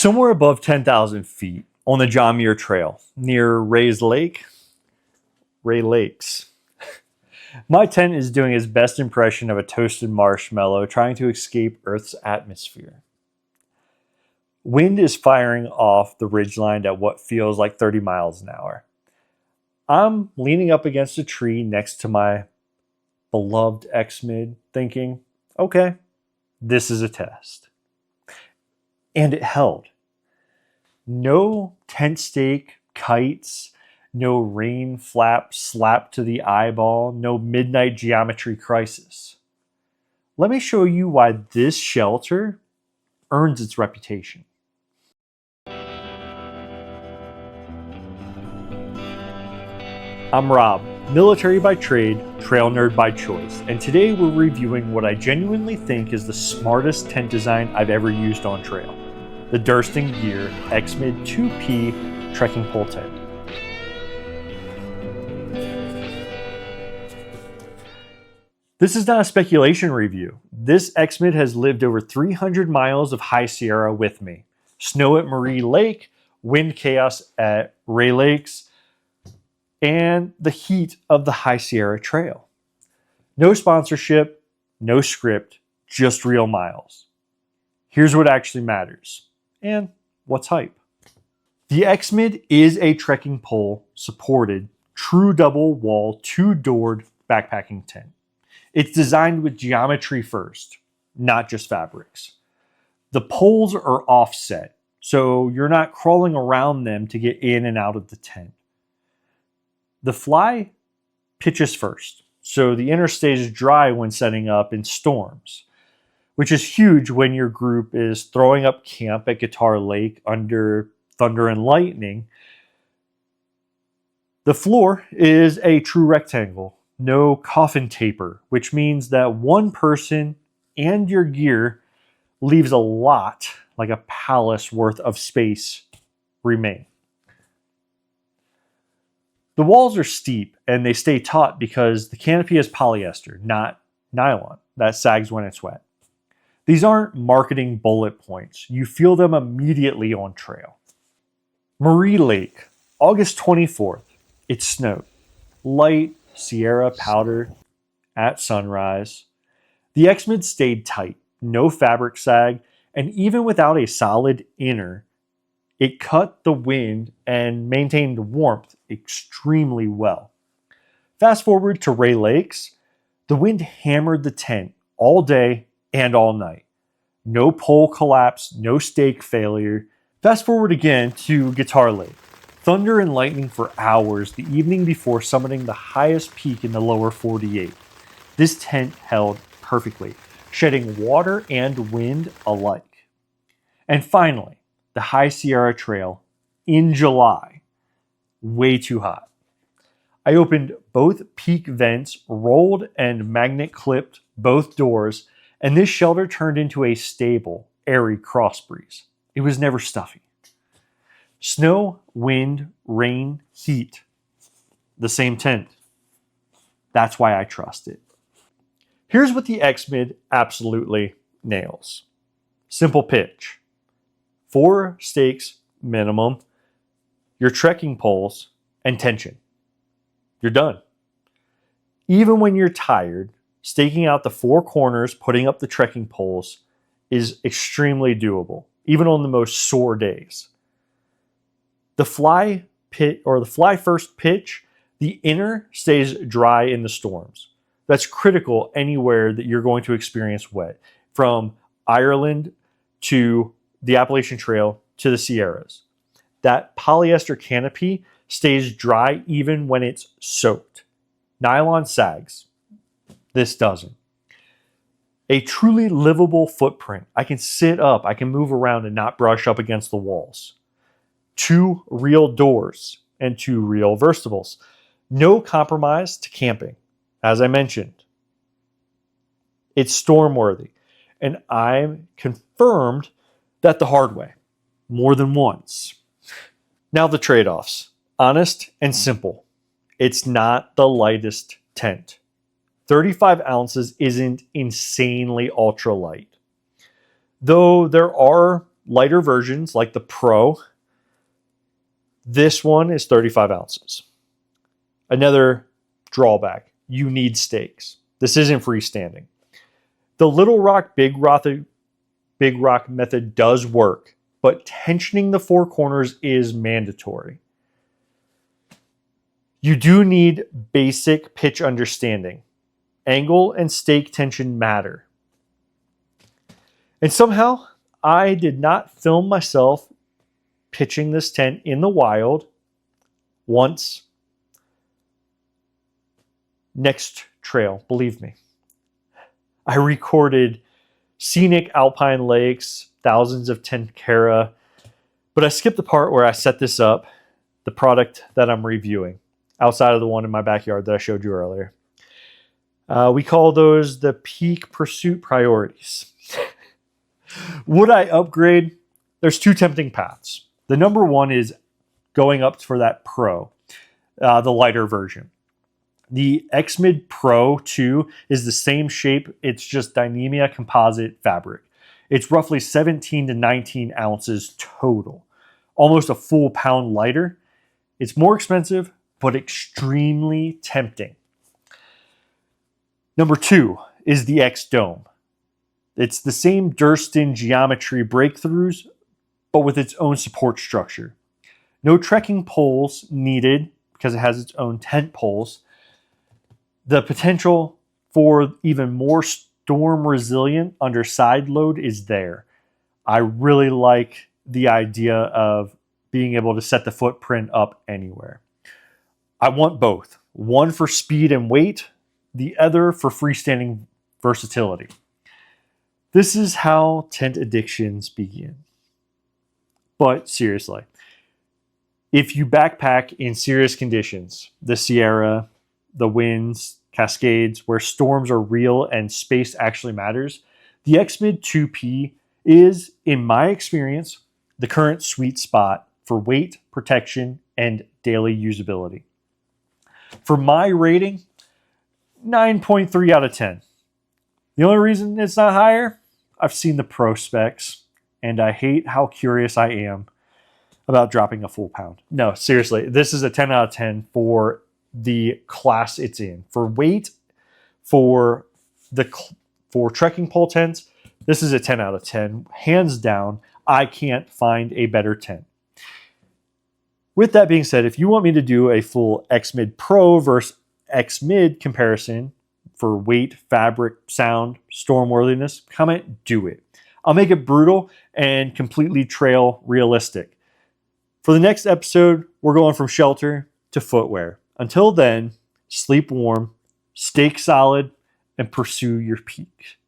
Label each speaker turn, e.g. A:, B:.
A: Somewhere above 10,000 feet on the John Muir Trail near Ray Lakes. My tent is doing its best impression of a toasted marshmallow trying to escape Earth's atmosphere. Wind is firing off the ridgeline at what feels like 30 miles an hour. I'm leaning up against a tree next to my beloved X-Mid thinking, okay, this is a test. And it held. No tent stake, kites, no rain flap slapped to the eyeball, no midnight geometry crisis. Let me show you why this shelter earns its reputation. I'm Rob, military by trade, trail nerd by choice, and today we're reviewing what I genuinely think is the smartest tent design I've ever used on trail. The Durston Gear X-Mid 2P trekking pole tent. This is not a speculation review. This X-Mid has lived over 300 miles of high Sierra with me. Snow at Muir Lake, wind chaos at Ray Lakes, and the heat of the High Sierra Trail. No sponsorship, no script, just real miles. Here's what actually matters. And what's hype? The X-Mid is a trekking pole supported, true double wall, 2-doored backpacking tent. It's designed with geometry first, not just fabrics. The poles are offset, so you're not crawling around them to get in and out of the tent. The fly pitches first, so the inner stays dry when setting up in storms, which is huge when your group is throwing up camp at Guitar Lake under thunder and lightning. The floor is a true rectangle, no coffin taper, which means that one person and your gear leaves a lot, like a palace worth of space, remain. The walls are steep and they stay taut because the canopy is polyester, not nylon, that sags when it's wet. These aren't marketing bullet points. You feel them immediately on trail. Muir Lake, August 24th. It snowed. Light Sierra powder at sunrise. The X-Mid stayed tight, no fabric sag, and even without a solid inner, it cut the wind and maintained warmth extremely well. Fast forward to Ray Lakes, the wind hammered the tent all day and all night. No pole collapse, no stake failure. Fast forward again to Guitar Lake. Thunder and lightning for hours the evening before summiting the highest peak in the lower 48. This tent held perfectly, shedding water and wind alike. And finally, the High Sierra Trail in July. Way too hot. I opened both peak vents, rolled and magnet clipped both doors, and this shelter turned into a stable, airy cross breeze. It was never stuffy. Snow, wind, rain, heat. The same tent. That's why I trust it. Here's what the X-Mid absolutely nails. Simple pitch. 4 stakes minimum, your trekking poles, and tension. You're done. Even when you're tired, staking out the 4 corners, putting up the trekking poles is extremely doable, even on the most sore days. The fly first pitch, the inner stays dry in the storms. That's critical anywhere that you're going to experience wet, from Ireland to the Appalachian Trail to the Sierras. That polyester canopy stays dry even when it's soaked. Nylon sags. This doesn't. A truly livable footprint. I can sit up, I can move around and not brush up against the walls. 2 real doors and 2 real versables. No compromise to camping. As I mentioned, it's storm worthy. And I'm confirmed that the hard way, more than once. Now the trade-offs, honest and simple. It's not the lightest tent. 35 ounces isn't insanely ultralight. Though there are lighter versions like the Pro, this one is 35 ounces. Another drawback, you need stakes. This isn't freestanding. The Little Rock, Big Rock method does work, but tensioning the four corners is mandatory. You do need basic pitch understanding. Angle and stake tension matter. And somehow, I did not film myself pitching this tent in the wild once. Next trail, believe me. I recorded scenic alpine lakes, thousands of tenkara, but I skipped the part where I set this up, the product that I'm reviewing, outside of the one in my backyard that I showed you earlier. We call those the peak pursuit priorities. Would I upgrade? There's two tempting paths. The number one is going up for that Pro, the lighter version. The X-Mid Pro 2 is the same shape. It's just Dynamia composite fabric. It's roughly 17 to 19 ounces total, almost a full pound lighter. It's more expensive, but extremely tempting. Number two is the X-Dome. It's the same Durston geometry breakthroughs, but with its own support structure. No trekking poles needed because it has its own tent poles. The potential for even more storm resilient under side load is there. I really like the idea of being able to set the footprint up anywhere. I want both. One for speed and weight, the other for freestanding versatility. This is how tent addictions begin. But seriously, if you backpack in serious conditions, the Sierra, the winds, Cascades, where storms are real and space actually matters, the X-Mid 2P is, in my experience, the current sweet spot for weight, protection, and daily usability. For my rating, 9.3 out of 10. The only reason it's not higher, I've seen the Pro specs, and I hate how curious I am about dropping a full pound. No, seriously, this is a 10 out of 10 for the class it's in. For weight, for trekking pole tents, this is a 10 out of 10. Hands down, I can't find a better tent. With that being said, if you want me to do a full X-Mid Pro versus X-Mid comparison for weight, fabric, sound, stormworthiness, comment, do it. I'll make it brutal and completely trail realistic. For the next episode, we're going from shelter to footwear. Until then, sleep warm, stake solid, and pursue your peak.